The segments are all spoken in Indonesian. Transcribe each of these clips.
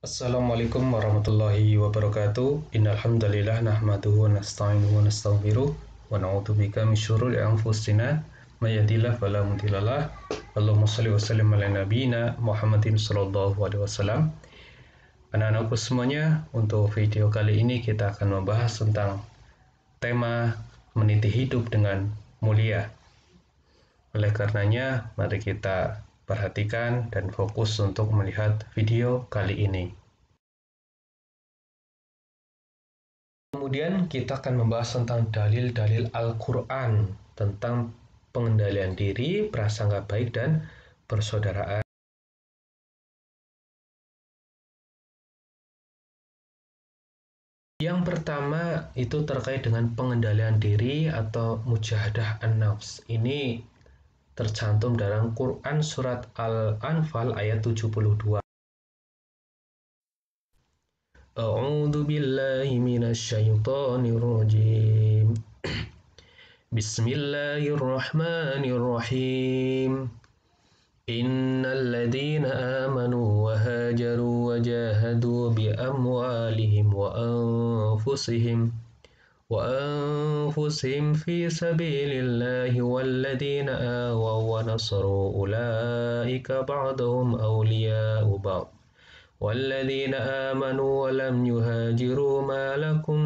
Assalamualaikum warahmatullahi wabarakatuh. Innal hamdalillah nahmaduhu wa nasta'inuhu wa nastaghfiruh wa na'udzu bika min syururi anfusina may yahdihillahu fala mudhillalah. Allahumma shalli wa sallim ala nabiyyina Muhammadin sallallahu alaihi wasallam. Anak-anakku semuanya, untuk video kali ini kita akan membahas tentang tema meniti hidup dengan mulia. Oleh karenanya, mari kita perhatikan dan fokus untuk melihat video kali ini. Kemudian kita akan membahas tentang dalil-dalil Al-Quran tentang pengendalian diri, prasangka baik, dan persaudaraan. Yang pertama itu terkait dengan pengendalian diri atau mujahadah an-nafs. Ini tercantum dalam Quran surat Al-Anfal ayat 72. A'udzu billahi minasy syaithanir rajim. Bismillahirrahmanirrahim. Innal ladzina amanu wa hajaru wa jahadu bi amwalihim wa anfusihim fi sabilillahi wal ladzina awaw wa nasaru ulaika ba'duhum awliya'u ba'd. والذين آمنوا ولم يهاجروا ما لكم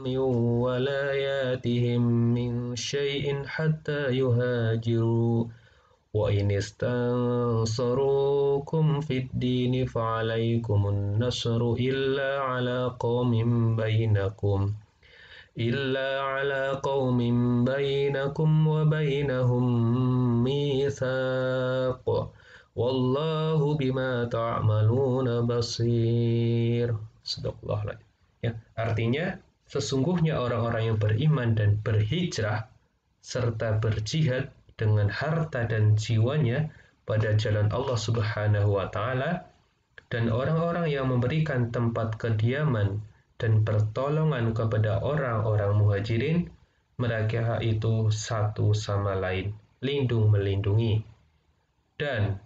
من ولاياتهم من شيء حتى يهاجروا وإن استنصروكم في الدين فعليكم النصر إلا على قوم بينكم وبينهم ميثاق Wallahu bima ta'maluna basir. Sadaqallahul adzim. Ya, artinya sesungguhnya orang-orang yang beriman dan berhijrah serta berjihad dengan harta dan jiwanya pada jalan Allah Subhanahu wa taala, dan orang-orang yang memberikan tempat kediaman dan pertolongan kepada orang-orang muhajirin, mereka itu satu sama lain lindung melindungi. Dan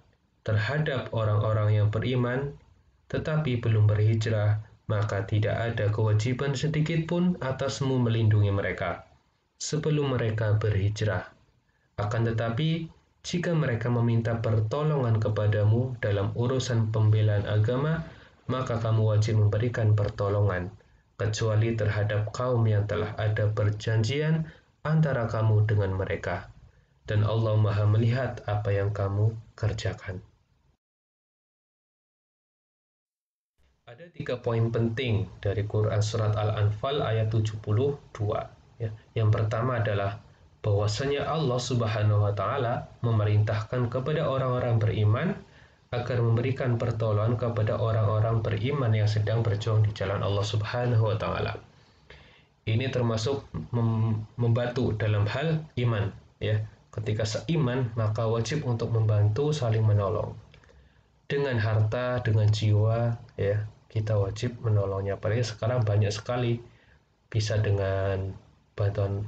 terhadap orang-orang yang beriman tetapi belum berhijrah, maka tidak ada kewajiban sedikit pun atasmu melindungi mereka sebelum mereka berhijrah. Akan tetapi, jika mereka meminta pertolongan kepadamu dalam urusan pembelaan agama, maka kamu wajib memberikan pertolongan, kecuali terhadap kaum yang telah ada perjanjian antara kamu dengan mereka. Dan Allah Maha melihat apa yang kamu kerjakan. Ada 3 poin penting dari Quran surat Al-Anfal ayat 72. Ya. Yang pertama adalah bahwasanya Allah Subhanahu wa taala memerintahkan kepada orang-orang beriman agar memberikan pertolongan kepada orang-orang beriman yang sedang berjuang di jalan Allah Subhanahu wa taala. Ini termasuk membantu dalam hal iman, ya. Ketika seiman, maka wajib untuk membantu, saling menolong. Dengan harta, dengan jiwa, ya, kita wajib menolongnya. Apalagi sekarang banyak sekali, bisa dengan bantuan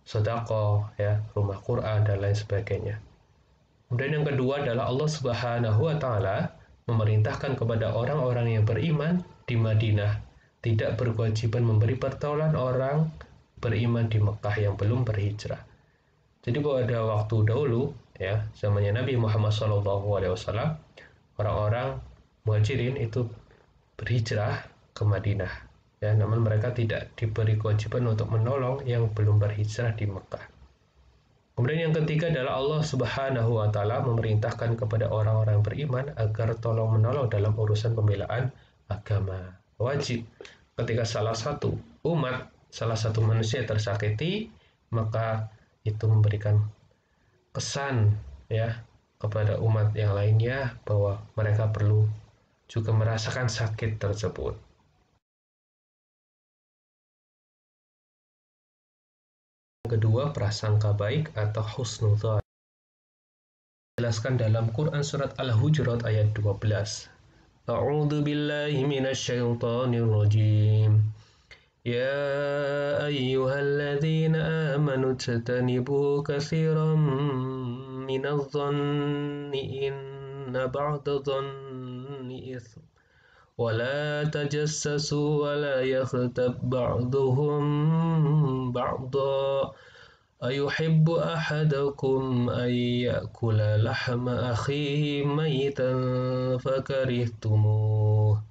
sedekah, ya, rumah Quran dan lain sebagainya. Kemudian yang kedua adalah Allah Subhanahu wa taala memerintahkan kepada orang-orang yang beriman di Madinah tidak berkewajiban memberi pertolongan orang beriman di Mekah yang belum berhijrah. Jadi pada waktu dahulu, ya, zamannya Nabi Muhammad SAW, orang-orang muhajirin itu berhijrah ke Madinah, ya, namun mereka tidak diberi kewajiban untuk menolong yang belum berhijrah di Mekah. Kemudian yang ketiga adalah Allah Subhanahu wa taala memerintahkan kepada orang-orang beriman agar tolong menolong dalam urusan pembelaan agama. Wajib ketika salah satu manusia tersakiti, maka itu memberikan kesan, ya, kepada umat yang lainnya bahwa mereka perlu juga merasakan sakit tersebut. Yang kedua, prasangka baik atau husnudzon. Jelaskan dalam Quran surat Al-Hujurat ayat 12. A'udzu billahi minasy syaithanir rajim. يا أيها الذين آمنوا اجتنبوا كثيرا من الظن إن بعض الظن إثم ولا تجسسوا ولا يغتب بعضهم بعضا أيحب أحدكم أن يأكل لحم أخيه ميتا فكرهتموه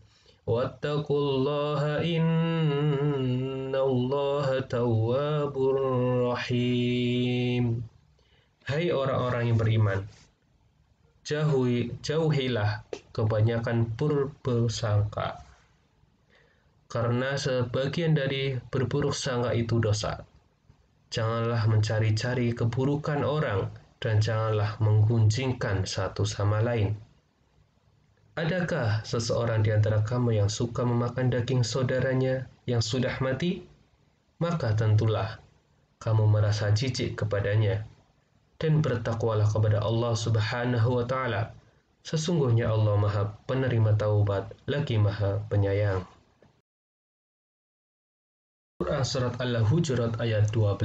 واتقوا الله إن الله تواب rahim. Hai orang-orang yang beriman, jauhilah kebanyakan berburuk karena sebagian dari berburuk sangka itu dosa. Janganlah mencari-cari keburukan orang dan janganlah menggunjingkan satu sama lain. Adakah seseorang di antara kamu yang suka memakan daging saudaranya yang sudah mati? Maka tentulah kamu merasa jijik kepadanya. Dan bertakwalah kepada Allah Subhanahu wa Ta'ala. Sesungguhnya Allah Maha Penerima Taubat, lagi Maha Penyayang. Quran Surat Al-Hujurat ayat 12,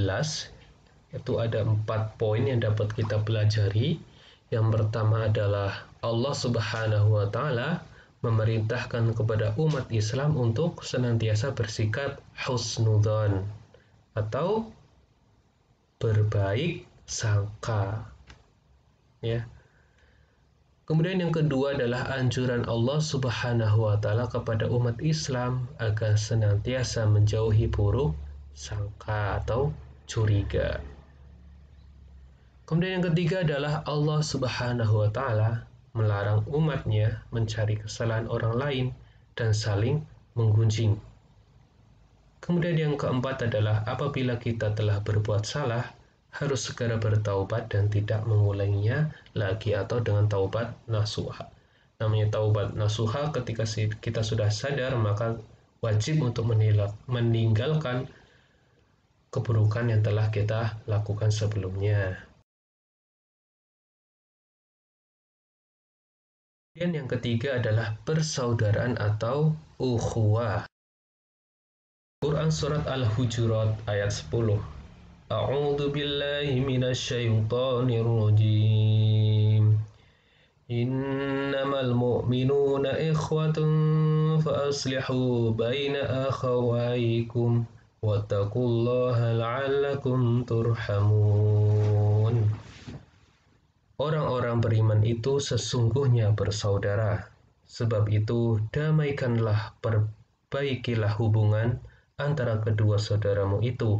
itu ada 4 poin yang dapat kita pelajari. Yang pertama adalah Allah Subhanahu wa Ta'ala memerintahkan kepada umat Islam untuk senantiasa bersikap husnudzon atau berbaik sangka. Ya. Kemudian yang kedua adalah anjuran Allah Subhanahu wa Ta'ala kepada umat Islam agar senantiasa menjauhi buruk sangka atau curiga. Kemudian yang ketiga adalah Allah Subhanahu wa Ta'ala melarang umatnya mencari kesalahan orang lain dan saling menggunjing. Kemudian yang keempat adalah apabila kita telah berbuat salah, harus segera bertaubat dan tidak mengulanginya lagi atau dengan taubat nasuha. Namanya taubat nasuha ketika kita sudah sadar, maka wajib untuk meninggalkan keburukan yang telah kita lakukan sebelumnya. Dan yang ketiga adalah persaudaraan atau ukhuwah. Quran Surat Al-Hujurat ayat 10. A'udzu billahi minasyaitonir rajim. Innamal mu'minuna ikhwatun fa aslihu baina akhawaykum wattaqullaha la'allakum turhamun. Orang-orang beriman itu sesungguhnya bersaudara. Sebab itu, damaikanlah, perbaikilah hubungan antara kedua saudaramu itu,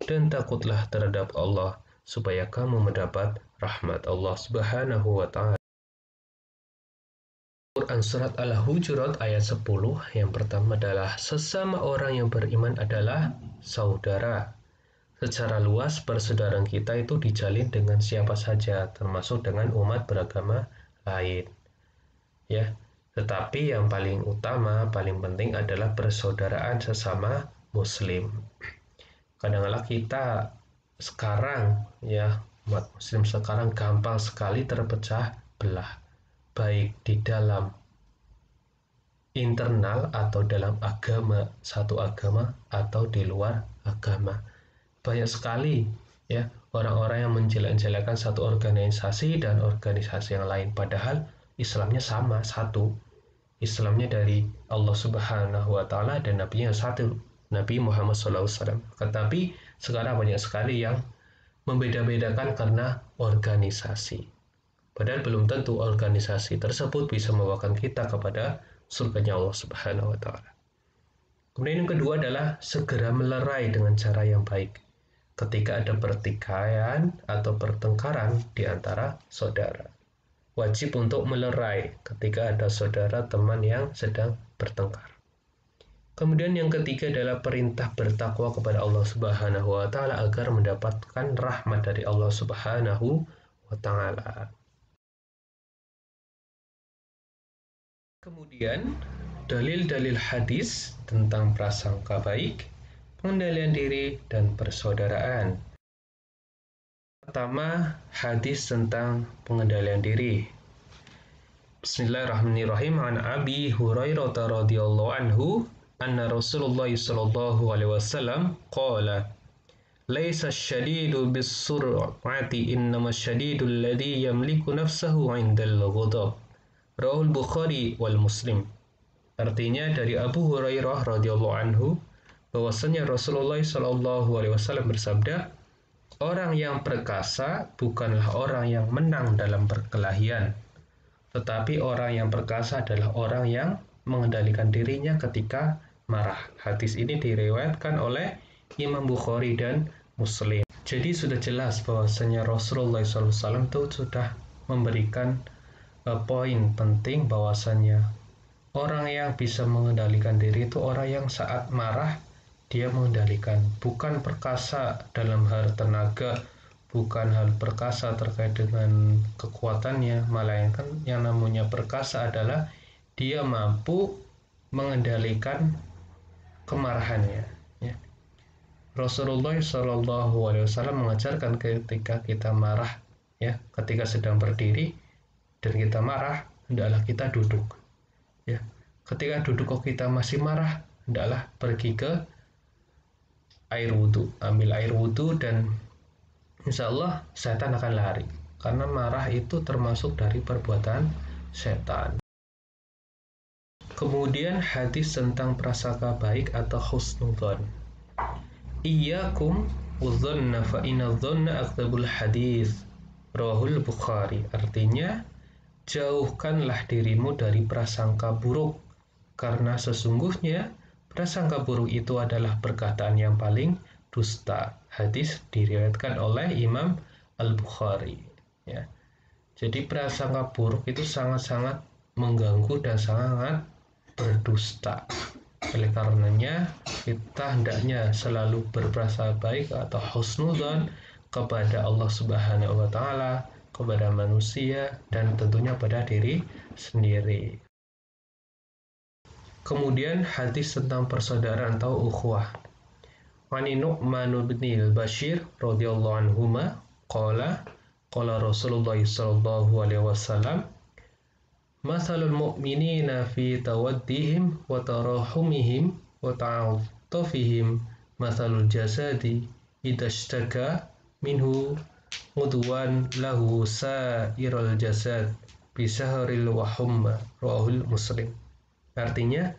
dan takutlah terhadap Allah, supaya kamu mendapat rahmat Allah Subhanahu wa Ta'ala. Quran Surat Al-Hujurat ayat 10, yang pertama adalah sesama orang yang beriman adalah saudara. Secara luas, persaudaraan kita itu dijalin dengan siapa saja, termasuk dengan umat beragama lain. Ya, tetapi yang paling utama, paling penting adalah persaudaraan sesama Muslim. Kadang-kadang kita sekarang, ya, umat Muslim sekarang gampang sekali terpecah belah, baik di dalam internal atau dalam agama, satu agama atau di luar agama. Banyak sekali ya orang-orang yang menjelek-jelekan satu organisasi dan organisasi yang lain, padahal Islamnya sama, satu. Islamnya dari Allah Subhanahu wa Ta'ala dan Nabi-Nya satu, Nabi Muhammad SAW. Tetapi sekarang banyak sekali yang membeda-bedakan karena organisasi. Padahal belum tentu organisasi tersebut bisa membawakan kita kepada surganya Allah Subhanahu wa Ta'ala. Kemudian yang kedua adalah segera melerai dengan cara yang baik ketika ada pertikaian atau pertengkaran di antara saudara. Wajib untuk melerai ketika ada saudara teman yang sedang bertengkar. Kemudian yang ketiga adalah perintah bertakwa kepada Allah Subhanahu wa Ta'ala agar mendapatkan rahmat dari Allah Subhanahu wa Ta'ala. Kemudian dalil-dalil hadis tentang prasangka baik, pengendalian diri, dan persaudaraan. Pertama, hadis tentang pengendalian diri. Bismillahirrahmanirrahim. An Abi Hurairah radhiyallahu anhu anna Rasulullah sallallahu alaihi wasallam qala laisa asy-syadidu bis-sur'ati innama asy-syadidu alladhi yamliku nafsahu 'indal ghadab. Rawahul Bukhari wal Muslim. Artinya dari Abu Hurairah radhiyallahu anhu bahwasanya Rasulullah Shallallahu alaihi wasallam bersabda, orang yang perkasa bukanlah orang yang menang dalam perkelahian, tetapi orang yang perkasa adalah orang yang mengendalikan dirinya ketika marah. Hadis ini diriwayatkan oleh Imam Bukhari dan Muslim. Jadi sudah jelas bahwasanya Rasulullah SAW itu sudah memberikan poin penting bahwasanya orang yang bisa mengendalikan diri itu orang yang saat marah dia mengendalikan, bukan perkasa dalam hal tenaga, bukan hal perkasa terkait dengan kekuatannya, melainkan yang namanya perkasa adalah dia mampu mengendalikan kemarahannya. Ya. Rasulullah Shallallahu Alaihi Wasallam mengajarkan ketika kita marah, ya, ketika sedang berdiri dan kita marah, hendaklah kita duduk. Ya, ketika duduk kok kita masih marah, hendaklah pergi ke air wudhu, ambil air wudhu dan insya Allah setan akan lari. Karena marah itu termasuk dari perbuatan setan. Kemudian hadis tentang prasangka baik atau husnudzon. Iyyakum udzanna fa inna dzanna akdzabul hadis. Rawahul Bukhari. Artinya, jauhkanlah dirimu dari prasangka buruk, karena sesungguhnya prasangka buruk itu adalah perkataan yang paling dusta. Hadis diriwayatkan oleh Imam Al-Bukhari. Ya. Jadi prasangka buruk itu sangat-sangat mengganggu dan sangat berdusta. Oleh karenanya kita hendaknya selalu berprasangka baik atau husnudzon kepada Allah Subhanahu wa taala, kepada manusia, dan tentunya pada diri sendiri. Kemudian hadis tentang persaudaraan atau ukhuwah. Ani Nu'man bin Bashir radhiyallahu anhuma qala Rasulullah sallallahu alaihi wasallam, mathalul mu'minina fi tawaddihim wa tarahumihim wa ta'atufihim mathalul jasadi idza ishtaka minhu udwan lahu sairul jasad bisahril wa humma. Rawahul Muslim. Artinya,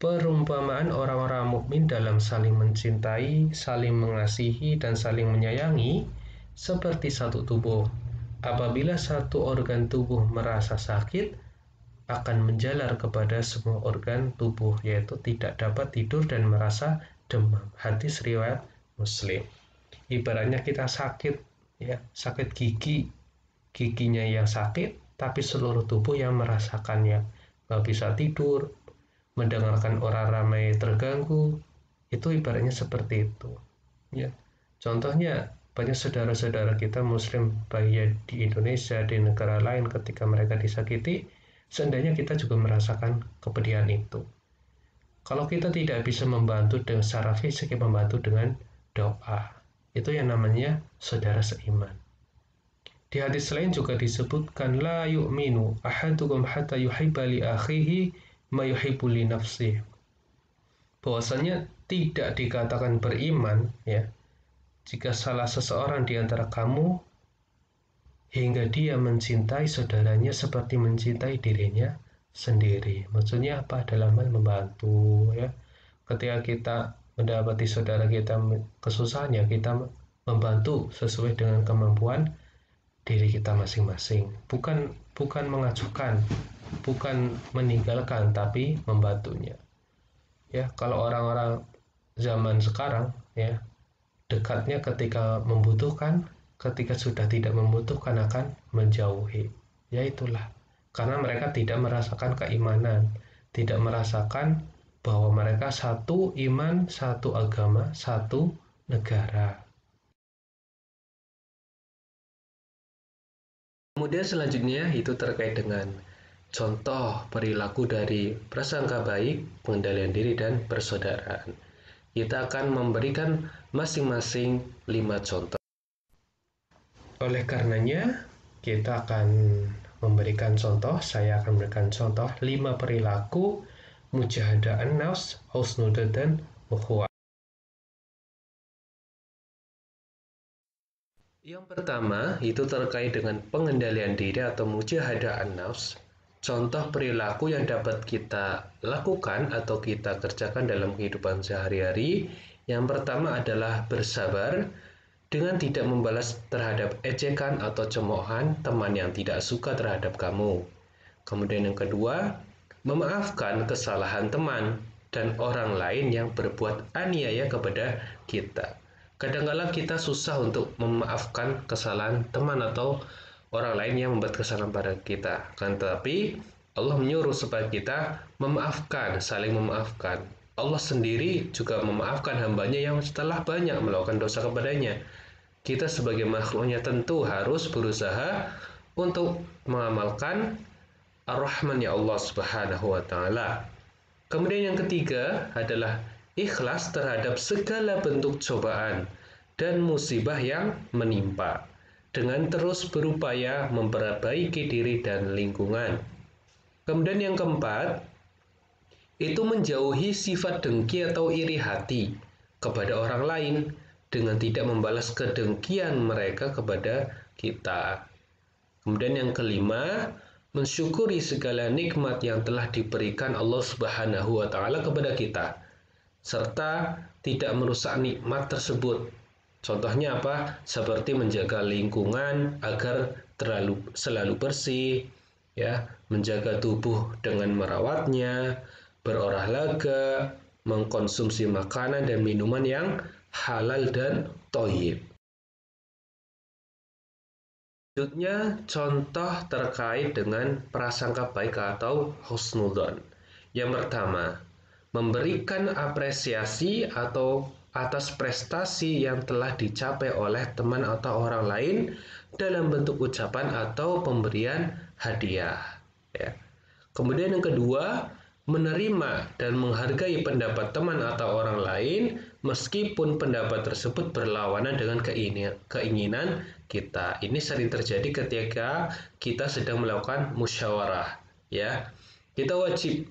perumpamaan orang-orang mukmin dalam saling mencintai, saling mengasihi, dan saling menyayangi seperti satu tubuh. Apabila satu organ tubuh merasa sakit, akan menjalar kepada semua organ tubuh, yaitu tidak dapat tidur dan merasa demam. Hadis riwayat Muslim. Ibaratnya kita sakit, ya, sakit gigi, giginya yang sakit, tapi seluruh tubuh yang merasakannya. Nggak bisa tidur, mendengarkan orang ramai terganggu, itu ibaratnya seperti itu. Ya. Contohnya, banyak saudara-saudara kita Muslim, baik di Indonesia, di negara lain, ketika mereka disakiti, seandainya kita juga merasakan kepedihan itu. Kalau kita tidak bisa membantu dengan secara fisik, membantu dengan doa. Itu yang namanya saudara seiman. Di hadis lain juga disebutkan, la yu'minu ahadukum hatta yuhibba li akhihi ma yuhibbu li nafsihi. Bahwasanya tidak dikatakan beriman, ya, jika salah seseorang di antara kamu hingga dia mencintai saudaranya seperti mencintai dirinya sendiri. Maksudnya apa? Dalam hal membantu, ya. Ketika kita mendapati saudara kita kesusahan, ya kita membantu sesuai dengan kemampuan diri kita masing-masing. Bukan mengacuhkan, bukan meninggalkan, tapi membantunya. Ya, kalau orang-orang zaman sekarang, ya, dekatnya ketika membutuhkan, ketika sudah tidak membutuhkan akan menjauhi. Ya itulah. Karena mereka tidak merasakan keimanan, tidak merasakan bahwa mereka satu iman, satu agama, satu negara. Kemudian selanjutnya itu terkait dengan contoh perilaku dari prasangka baik, pengendalian diri, dan persaudaraan. Kita akan memberikan masing-masing 5 contoh. Oleh karenanya, kita akan memberikan contoh, saya akan memberikan contoh 5 perilaku mujahadah an-nafs, husnudzon, dan ukhuwah. Yang pertama, itu terkait dengan pengendalian diri atau mujahadah an-nafs. contoh perilaku yang dapat kita lakukan atau kita kerjakan dalam kehidupan sehari-hari. Yang pertama adalah bersabar dengan tidak membalas terhadap ejekan atau cemoohan teman yang tidak suka terhadap kamu. Kemudian yang kedua, memaafkan kesalahan teman dan orang lain yang berbuat aniaya kepada kita. Kadang-kala kita susah untuk memaafkan kesalahan teman atau orang lain yang membuat kesalahan pada kita. Kan tetapi Allah menyuruh supaya kita memaafkan, saling memaafkan. Allah sendiri juga memaafkan hambanya yang setelah banyak melakukan dosa kepadanya. Kita sebagai makhluknya tentu harus berusaha untuk mengamalkan Ar-Rahman ya Allah Subhanahu wa taala. Kemudian yang ketiga adalah ikhlas terhadap segala bentuk cobaan dan musibah yang menimpa, dengan terus berupaya memperbaiki diri dan lingkungan. Kemudian yang keempat, itu menjauhi sifat dengki atau iri hati kepada orang lain dengan tidak membalas kedengkian mereka kepada kita. Kemudian yang kelima, mensyukuri segala nikmat yang telah diberikan Allah Subhanahu wa taala kepada kita serta tidak merusak nikmat tersebut. Contohnya apa? Seperti menjaga lingkungan agar selalu bersih, ya, menjaga tubuh dengan merawatnya, berolahraga, mengkonsumsi makanan dan minuman yang halal dan thayyib. Selanjutnya, contoh terkait dengan prasangka baik atau husnudzon. Yang pertama, memberikan apresiasi atau atas prestasi yang telah dicapai oleh teman atau orang lain dalam bentuk ucapan atau pemberian hadiah. Ya. Kemudian yang kedua, menerima dan menghargai pendapat teman atau orang lain meskipun pendapat tersebut berlawanan dengan keinginan kita. Ini sering terjadi ketika kita sedang melakukan musyawarah, ya. Kita wajib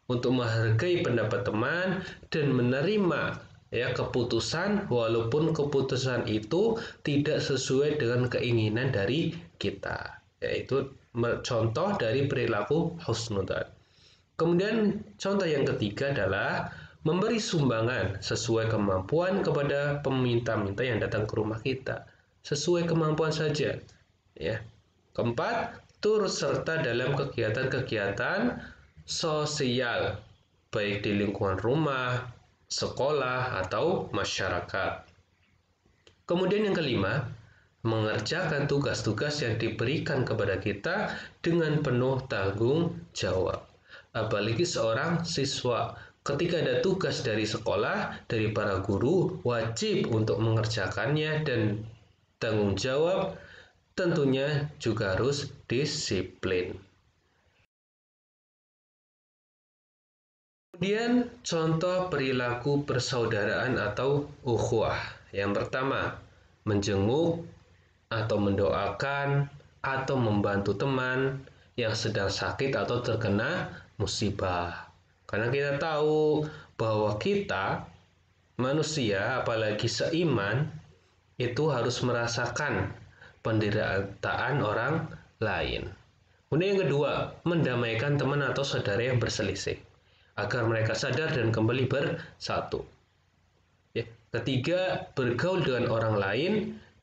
untuk menghargai pendapat teman dan menerima ya keputusan walaupun keputusan itu tidak sesuai dengan keinginan dari kita. Yaitu contoh dari perilaku husnudzon. Kemudian contoh yang ketiga adalah memberi sumbangan sesuai kemampuan kepada peminta-minta yang datang ke rumah kita. Sesuai kemampuan saja. Ya. Keempat, turut serta dalam kegiatan-kegiatan sosial, baik di lingkungan rumah, sekolah, atau masyarakat. Kemudian yang kelima, mengerjakan tugas-tugas yang diberikan kepada kita dengan penuh tanggung jawab. Apalagi seorang siswa, ketika ada tugas dari sekolah, dari para guru, wajib untuk mengerjakannya dan tanggung jawab tentunya juga harus disiplin. Kemudian contoh perilaku persaudaraan atau ukhuwah. Yang pertama, menjenguk atau mendoakan atau membantu teman yang sedang sakit atau terkena musibah. Karena kita tahu bahwa kita manusia, apalagi seiman, itu harus merasakan penderitaan orang lain. Kemudian yang kedua, mendamaikan teman atau saudara yang berselisih agar mereka sadar dan kembali bersatu. Ya. Ketiga, bergaul dengan orang lain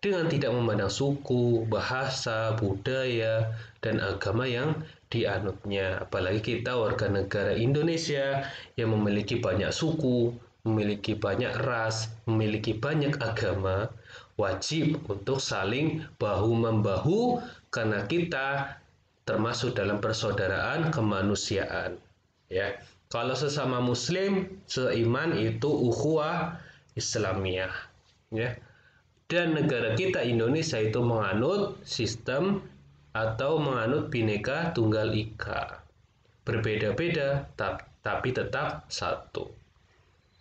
dengan tidak memandang suku, bahasa, budaya, dan agama yang dianutnya. Apalagi kita warga negara Indonesia yang memiliki banyak suku, memiliki banyak ras, memiliki banyak agama, wajib untuk saling bahu-membahu karena kita termasuk dalam persaudaraan kemanusiaan. Ya. Kalau sesama muslim, seiman itu ukhuwah Islamiyah. Ya. Dan negara kita Indonesia itu menganut sistem atau menganut Bhinneka Tunggal Ika. Berbeda-beda tapi tetap satu.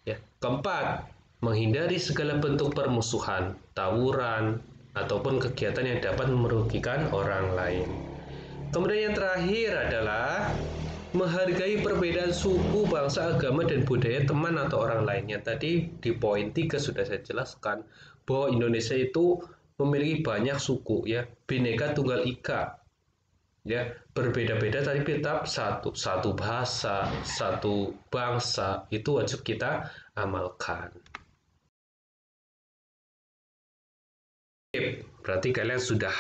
Ya. Keempat, menghindari segala bentuk permusuhan, tawuran, ataupun kegiatan yang dapat merugikan orang lain. Kemudian yang terakhir adalah menghargai perbedaan suku, bangsa, agama, dan budaya teman atau orang lainnya. Tadi di poin 3 sudah saya jelaskan bahwa Indonesia itu memiliki banyak suku, ya, Bhinneka Tunggal Ika. Ya, berbeda-beda tapi tetap satu bahasa, satu bangsa itu wajib kita amalkan. Oke, berarti kalian sudah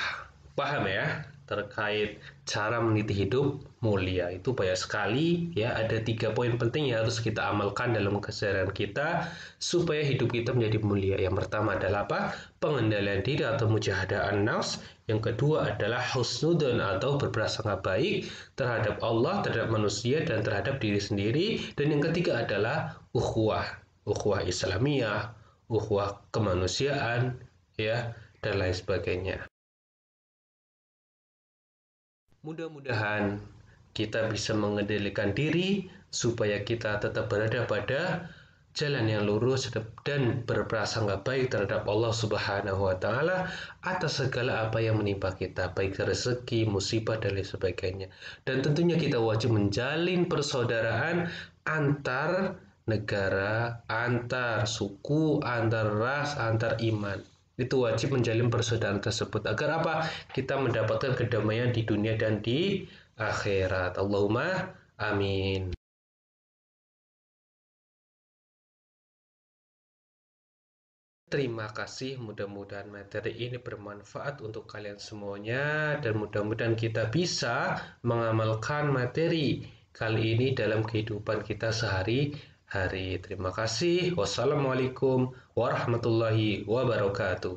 paham ya terkait cara meniti hidup mulia. Itu banyak sekali ya, ada 3 poin penting yang harus kita amalkan dalam keseharian kita supaya hidup kita menjadi mulia. Yang pertama adalah apa? Pengendalian diri atau mujahadah an-nafs. Yang kedua adalah husnudzon atau berprasangka baik terhadap Allah, terhadap manusia dan terhadap diri sendiri. Dan yang ketiga adalah ukhuwah Islamiyah, ukhuwah kemanusiaan, ya, dan lain sebagainya. Mudah-mudahan kita bisa mengendalikan diri supaya kita tetap berada pada jalan yang lurus dan berprasangka baik terhadap Allah Subhanahu wa taala atas segala apa yang menimpa kita, baik rezeki, musibah dan lain sebagainya. Dan tentunya kita wajib menjalin persaudaraan antar negara, antar suku, antar ras, antar iman. Itu wajib menjalin persaudaraan tersebut agar apa? Kita mendapatkan kedamaian di dunia dan di akhirat. Allahumma amin. Terima kasih, mudah-mudahan materi ini bermanfaat untuk kalian semuanya dan mudah-mudahan kita bisa mengamalkan materi kali ini dalam kehidupan kita sehari-hari. Terima kasih. Wassalamualaikum warahmatullahi wabarakatuh.